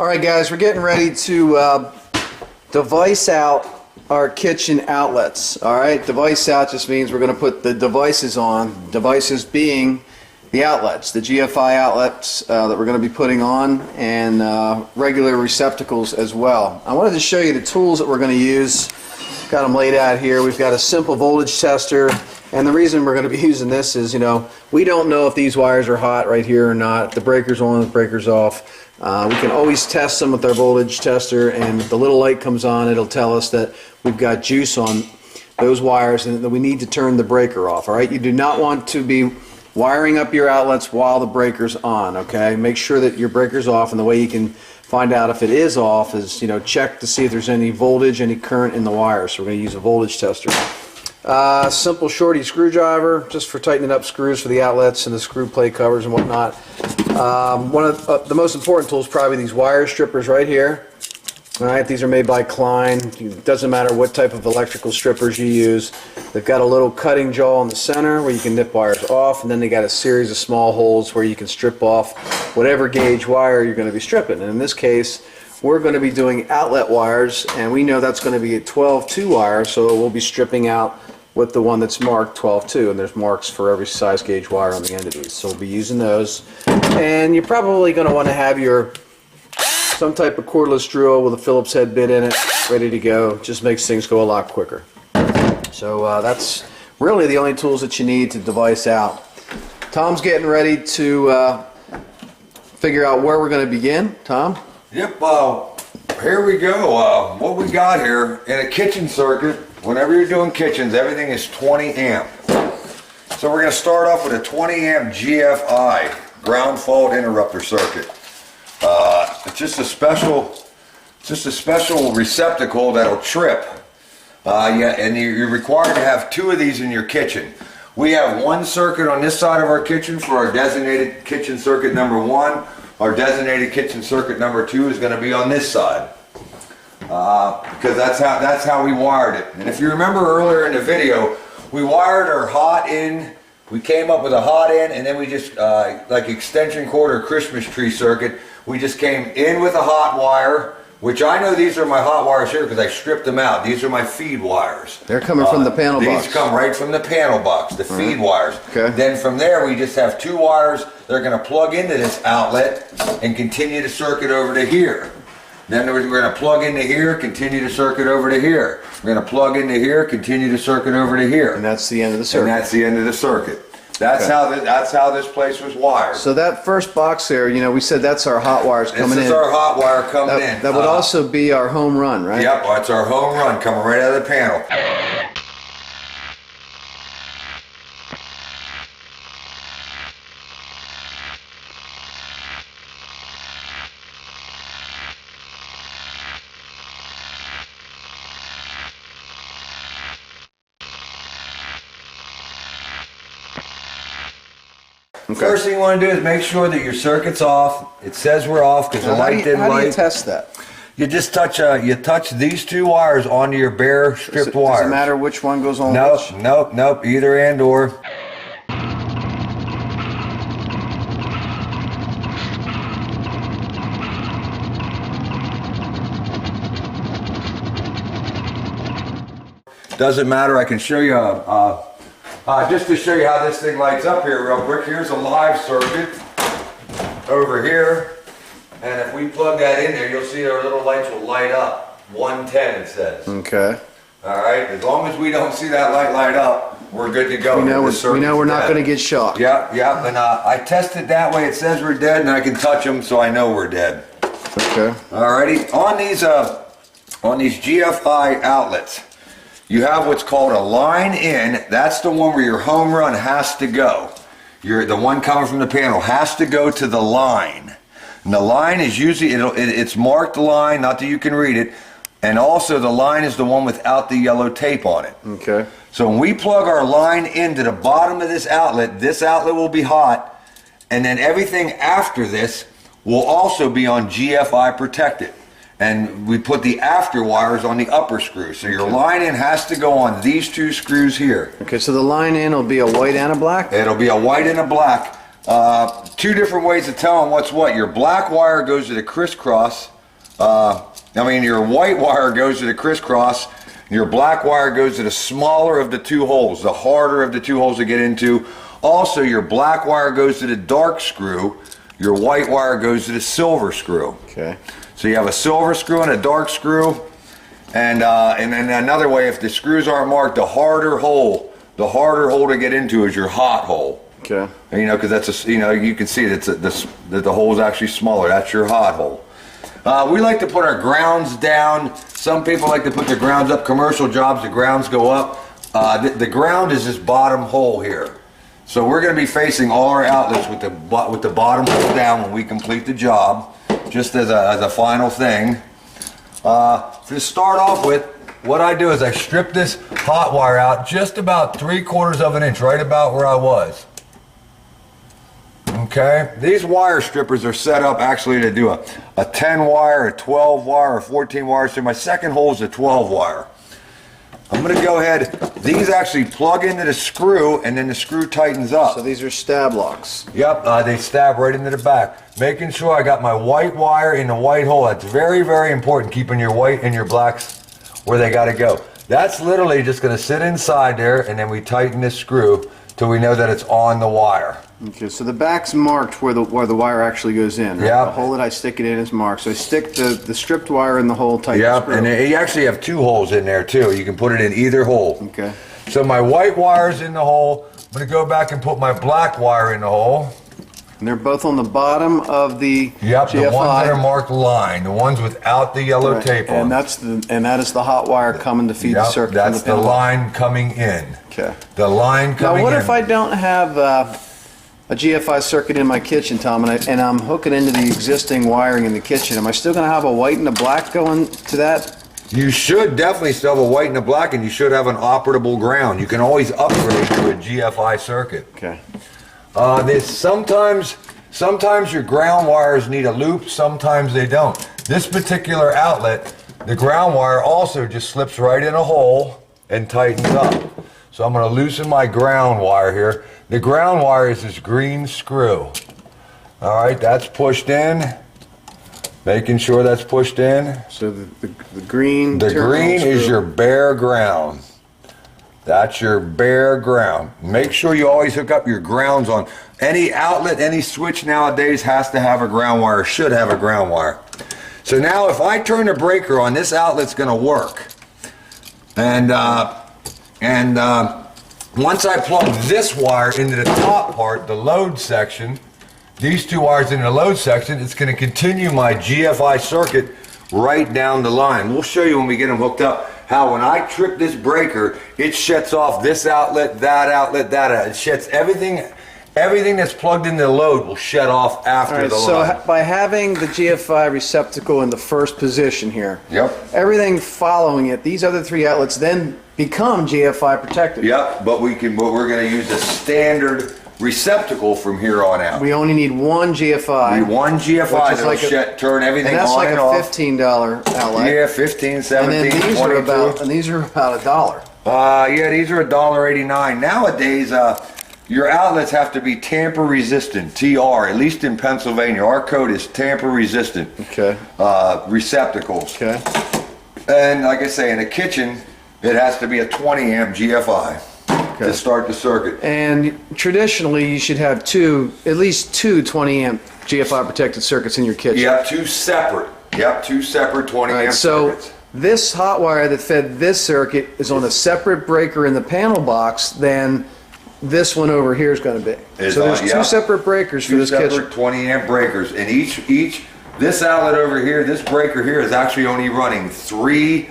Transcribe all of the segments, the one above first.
Alright guys, we're getting ready to device out our kitchen outlets. Alright, device out just means we're going to put the devices on, devices being the outlets, the GFI outlets that we're going to be putting on, and regular receptacles as well. I wanted to show you the tools that we're going to use. Got them laid out here. We've got a simple voltage tester, and the reason we're going to be using this is, you know, we don't know if these wires are hot right here or not, if the breaker's on, if the breaker's off. We can always test them with our voltage tester, and if the little light comes on, it'll tell us that we've got juice on those wires and that we need to turn the breaker off. Alright, you do not want to be wiring up your outlets while the breaker's on, okay? Make sure that your breaker's off, and the way you can find out if it is off is, you know, check to see if there's any voltage, any current in the wire. So we're going to use a voltage tester. Simple shorty screwdriver, just for tightening up screws for the outlets and the screw plate covers and whatnot. One of the most important tools, probably these wire strippers right here. Alright, these are made by Klein. It doesn't matter what type of electrical strippers you use. They've got a little cutting jaw in the center where you can nip wires off, and then they got a series of small holes where you can strip off whatever gauge wire you're going to be stripping. And in this case, we're going to be doing outlet wires, and we know that's going to be a 12-2 wire, so we'll be stripping out with the one that's marked 12-2, and there's marks for every size gauge wire on the end of these. So we'll be using those. And you're probably going to want to have some type of cordless drill with a Phillips head bit in it, ready to go. Just makes things go a lot quicker. So that's really the only tools that you need to device out. Tom's getting ready to figure out where we're going to begin. Tom? Yep, here we go. What we got here in a kitchen circuit, whenever you're doing kitchens, everything is 20 amp. So we're going to start off with a 20 amp GFI, ground fault interrupter circuit. It's just a special receptacle that'll trip. And you're required to have 2 of these in your kitchen. We have one circuit on this side of our kitchen for our designated kitchen circuit number 1. Our designated kitchen circuit number 2 is going to be on this side. Because that's how we wired it. And if you remember earlier in the video, we wired our hot in. We came up with a hot in, and then we just, like extension cord or Christmas tree circuit, we just came in with a hot wire, which I know these are my hot wires here because I stripped them out. These are my feed wires. They're coming from the panel box. These come right from the panel box, the feed wires. Okay. Then from there, we just have 2 wires that are going to plug into this outlet and continue to circuit over to here. Then we're going to plug into here, continue to circuit over to here. We're going to plug into here, continue to circuit over to here. And that's the end of the circuit. And that's the end of the circuit. That's how this place was wired. So that first box there, you know, we said that's our hot wires coming in. This is our hot wire coming in. That would also be our home run, right? Yep, that's our home run coming right out of the panel. Okay. First thing you want to do is make sure that your circuit's off. It says we're off because the light didn't light. How do you test that? You just touch these 2 wires onto your bare stripped wires. Does it matter which one goes on Nope, which? nope, either and or. Doesn't matter. I can show you just to show you how this thing lights up here real quick. Here's a live circuit over here, and if we plug that in there, you'll see our little lights will light up. 110 it says. Okay. Alright, as long as we don't see that light up, we're good to go. We know we're not going to get shocked. Yeah, and I tested that way. It says we're dead, and I can touch them, so I know we're dead. Okay. Alrighty, on these GFI outlets, you have what's called a line in. That's the one where your home run has to go. The one coming from the panel has to go to the line. And the line is usually, it's marked line, not that you can read it, and also the line is the one without the yellow tape on it. Okay. So when we plug our line into the bottom of this outlet will be hot, and then everything after this will also be on GFI protected. And we put the after wires on the upper screw. So your line in has to go on these 2 screws here. Okay, so the line in will be a white and a black? It'll be a white and a black. 2 different ways to tell them what's what. Your black wire goes to the crisscross your white wire goes to the crisscross, your black wire goes to the smaller of the two holes, the harder of the two holes to get into. Also, your black wire goes to the dark screw, your white wire goes to the silver screw. Okay. So you have a silver screw and a dark screw, and then another way, if the screws aren't marked, the harder hole to get into is your hot hole. Okay. And, because that's you can see that the hole is actually smaller. That's your hot hole. We like to put our grounds down. Some people like to put their grounds up. Commercial jobs, the grounds go up. The ground is this bottom hole here. So we're going to be facing all our outlets with the bottom hole down when we complete the job, just as a final thing. To start off with, what I do is I strip this hot wire out just about 3/4 of an inch, right about where I was. Okay, these wire strippers are set up actually to do a 10 wire, a 12 wire, or 14 wire. So my second hole is a 12 wire. I'm going to go ahead, these actually plug into the screw and then the screw tightens up. So these are stab locks. Yep, they stab right into the back. Making sure I got my white wire in the white hole. That's very, very important, keeping your white and your blacks where they got to go. That's literally just going to sit inside there, and then we tighten this screw till we know that it's on the wire. Okay, so the back's marked where the wire actually goes in. Right? Yeah. The hole that I stick it in is marked. So I stick the stripped wire in the hole, tighten the Yep, screw. and you actually have 2 holes in there too. You can put it in either hole. Okay. So my white wire's in the hole. I'm going to go back and put my black wire in the hole. And they're both on the bottom of the Yep, GFI. the ones that are marked line, the ones without the yellow Right. tape on. And that is the hot wire coming to feed the Yep, circuit. that's from the panel. line coming in. Okay. The line Now, coming in. what if I don't have a GFI circuit in my kitchen, Tom, and I'm hooking into the existing wiring in the kitchen? Am I still going to have a white and a black going to that? You should definitely still have a white and a black, and you should have an operable ground. You can always upgrade to a GFI circuit. Okay. Sometimes your ground wires need a loop, sometimes they don't. This particular outlet, the ground wire also just slips right in a hole and tightens up. So I'm going to loosen my ground wire here. The ground wire is this green screw. All right, that's pushed in. Making sure that's pushed in. So the green. The green screw. is your bare ground. That's your bare ground. Make sure you always hook up your grounds on. Any outlet, any switch nowadays has to have a ground wire, should have a ground wire. So now if I turn the breaker on, this outlet's going to work. And once I plug this wire into the top part, the load section, these 2 wires in the load section, it's going to continue my GFI circuit right down the line. We'll show you when we get them hooked up how when I trip this breaker, it shuts off this outlet, that outlet, that outlet. It shuts everything that's plugged into the load will shut off after All right, the so line. by having the GFI receptacle in the first position here, Yep. everything following it, these other 3 outlets then become GFI protected. Yep, but we're going to use a standard receptacle from here on out. We only need one GFI. One GFI which is like that'll turn everything and that's on like and a off. $15 outlet. Yeah, 15, and 17, then these 22. are about $1. Yeah, these are $1.89. Nowadays, your outlets have to be tamper resistant, TR, at least in Pennsylvania. Our code is tamper resistant. Okay. Receptacles. Okay. And like I say, in a kitchen, it has to be a 20 amp GFI Okay. to start the circuit. And traditionally, you should have at least two 20 amp GFI protected circuits in your kitchen. Yep, two separate 20 amp So circuits. this hot wire that fed this circuit is on a separate breaker in the panel box than this one over here is going to be. Is So there's on, two yeah. separate breakers for Two this separate kitchen. 20 amp breakers, and each this outlet over here, this breaker here is actually only running three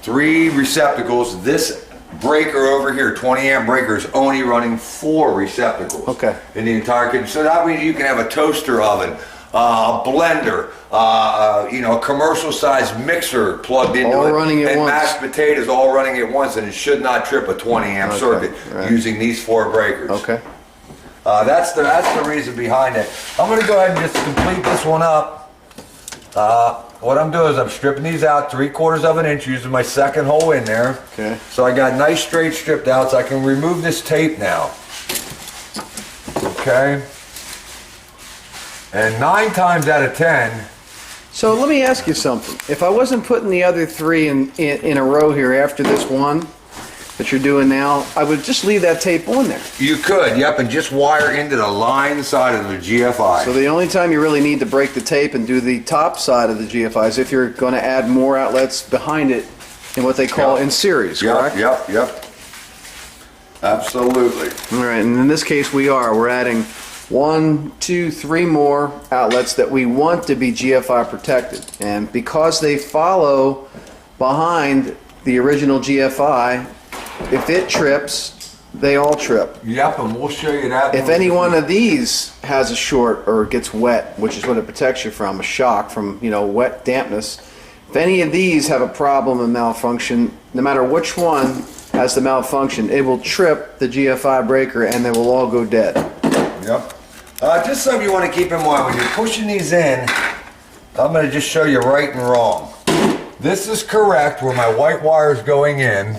receptacles. This breaker over here, 20 amp breaker, is only running 4 receptacles. Okay. In the entire kitchen. So that means you can have a toaster oven, a blender, a commercial sized mixer plugged into All it, running at and once. mashed potatoes all running at once, and it should not trip a 20 amp Okay, circuit right. using these 4 breakers. Okay. That's the reason behind it. I'm going to go ahead and just complete this one up. What I'm doing is I'm stripping these out 3/4 of an inch using my second hole in there. Okay. So I got nice straight stripped out, so I can remove this tape now. Okay. And 9 times out of 10, So let me ask you something. If I wasn't putting the other three in a row here after this one that you're doing now, I would just leave that tape on there. You could, yep, and just wire into the line side of the GFI. So the only time you really need to break the tape and do the top side of the GFI is if you're going to add more outlets behind it in what they call in series, correct? Yep. Absolutely. All right, and in this case we're adding 1, 2, 3 more outlets that we want to be GFI protected. And because they follow behind the original GFI, if it trips, they all trip. Yep, and we'll show you that. If any one of these has a short or gets wet, which is what it protects you from, a shock from, wet dampness, if any of these have a problem and malfunction, no matter which one has the malfunction, it will trip the GFI breaker and they will all go dead. Yep. Just something you want to keep in mind when you're pushing these in, I'm going to just show you right and wrong. This is correct where my white wire is going in,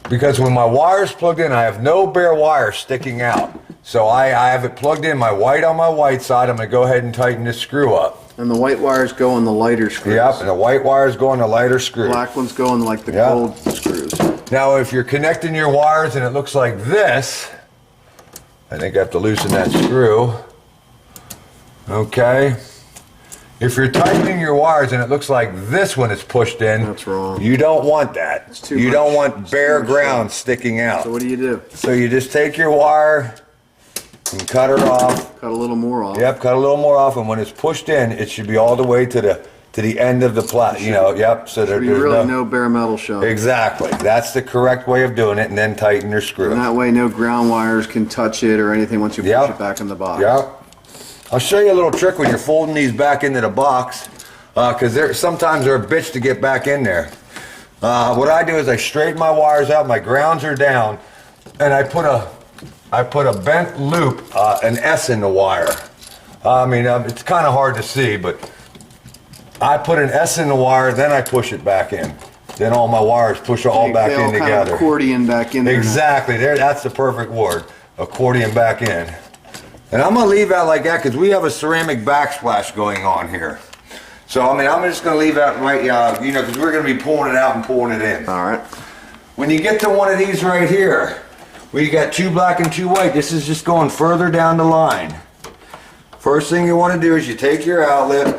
because when my wire's plugged in, I have no bare wire sticking out. So I have it plugged in, my white on my white side. I'm going to go ahead and tighten this screw up. And the white wires go on the lighter screws. Yep, and the white wires go on the lighter screws. Black ones go on like the cold screws. Now if you're connecting your wires and it looks like this, I think I have to loosen that screw. Okay. If you're tightening your wires and it looks like this when it's pushed in, that's wrong. You don't want that. It's too you much. don't want bare ground sticking out. So what do? So you just take your wire and cut her off. Cut a little more off. Yep, cut a little more off, and when it's pushed in, it should be all the way to the end of the plat. Yep. So there's really no bare metal showing. Exactly. That's the correct way of doing it, and then tighten your screw. And that way, no ground wires can touch it or anything once you push it back in the box. Yep. I'll show you a little trick when you're folding these back into the box, because sometimes they're a bitch to get back in there. What I do is I straighten my wires out, my grounds are down, and I put a bent loop, an S in the wire. It's kind of hard to see, but I put an S in the wire, then I push it back in. Then all my wires push all back in together. Kind of accordion back in there. Exactly. That's the perfect word. Accordion back in. And I'm going to leave that like that because we have a ceramic backsplash going on here. So, I'm just going to leave that right, because we're going to be pulling it out and pulling it in. All right. When you get to one of these right here, where you got 2 black and 2 white, this is just going further down the line. First thing you want to do is you take your outlet,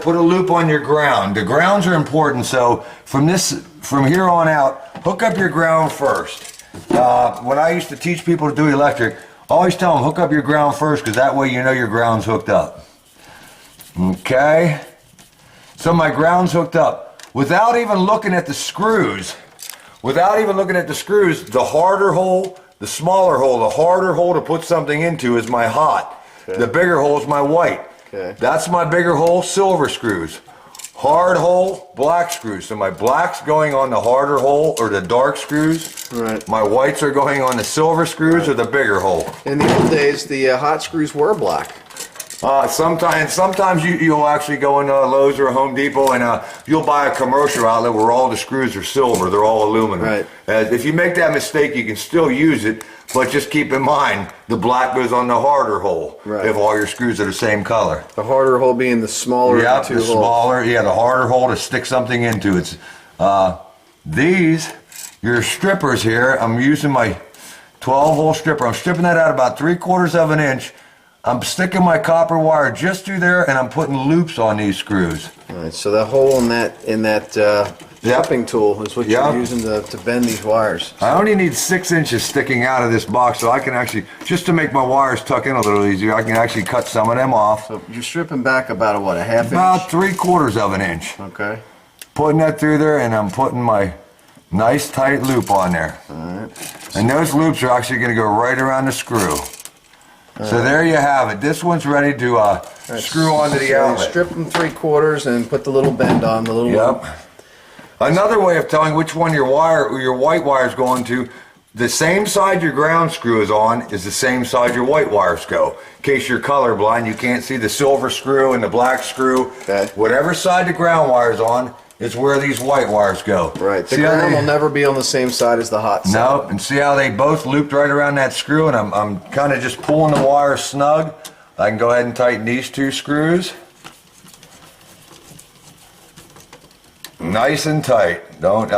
put a loop on your ground. The grounds are important, so from here on out, hook up your ground first. When I used to teach people to do electric, I always tell them hook up your ground first, because that way you know your ground's hooked up. Okay, so my ground's hooked up. Without even looking at the screws, the harder hole, the smaller hole, the harder hole to put something into is my hot. Okay. The bigger hole is my white. Okay. That's my bigger hole, silver screws. Hard hole, black screws. So my black's going on the harder hole or the dark screws. Right. My whites are going on the silver screws or the bigger hole. In the old days, the hot screws were black. Sometimes you'll actually go into Lowe's or Home Depot and you'll buy a commercial outlet where all the screws are silver. They're all aluminum. Right. If you make that mistake, you can still use it, but just keep in mind the black goes on the harder hole. Right. If all your screws are the same color. The harder hole being the smaller of the two holes. Smaller. Yeah, the harder hole to stick something into. It's these your strippers here. I'm using my 12-hole stripper. I'm stripping that out about 3/4 of an inch. I'm sticking my copper wire just through there, and I'm putting loops on these screws. All right, so that hole in that stripping tool is what you're using to bend these wires. I only need 6 inches sticking out of this box, so I can actually, just to make my wires tuck in a little easier, I can actually cut some of them off. So you're stripping back about a half inch? About 3/4 of an inch. Okay. Putting that through there, and I'm putting my nice tight loop on there. All right. And those loops are actually going to go right around the screw. So there you have it. This one's ready to screw onto the outlet. Strip them 3/4 and put the little bend on the little loop. Another way of telling which one your white wire is going to, the same side your ground screw is on is the same side your white wires go. In case you're colorblind, you can't see the silver screw and the black screw. Okay. Whatever side the ground wire is on is where these white wires go. Right. The ground will never be on the same side as the hot side. Nope. And see how they both looped right around that screw, and I'm kind of just pulling the wire snug. I can go ahead and tighten these 2 screws. nice and tight. Don't,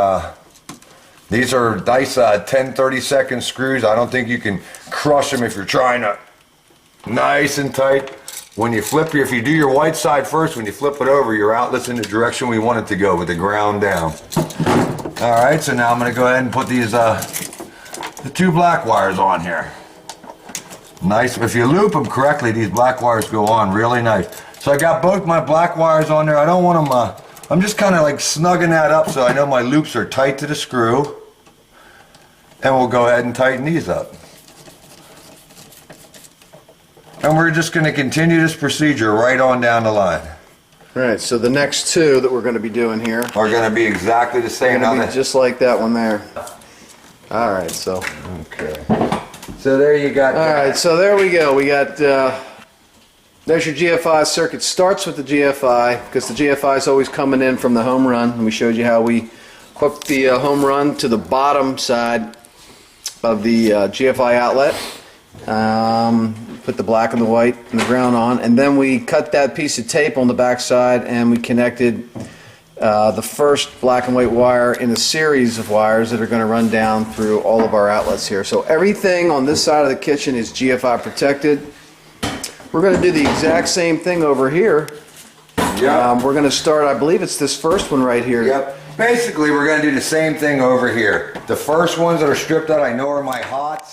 these are nice 10, 30-second screws. I don't think you can crush them if you're trying to. Nice and tight. When you flip, if you do your white side first, when you flip it over, your outlet's in the direction we want it to go, with the ground down. All right, so now I'm gonna go ahead and put these, the 2 black wires on here. Nice. If you loop them correctly, these black wires go on really nice. So I got both my black wires on there. I don't want them, I'm just kind of like snugging that up so I know my loops are tight to the screw. And we'll go ahead and tighten these up. And we're just going to continue this procedure right on down the line. All right, so the next 2 that we're going to be doing here are going to be exactly the same. Going to be just like that one there. All right, so. Okay. So there you got. All right, so there we go. We got. There's your GFI circuit. Starts with the GFI because the GFI is always coming in from the home run, and we showed you how we hook the home run to the bottom side of the GFI outlet. Put the black and the white and the ground on, and then we cut that piece of tape on the back side, and we connected the first black and white wire in a series of wires that are going to run down through all of our outlets here. So everything on this side of the kitchen is GFI protected. We're going to do the exact same thing over here. Yep. We're going to start, I believe it's this first one right here. Yep. Basically, we're going to do the same thing over here. The first ones that are stripped out, I know are my hots.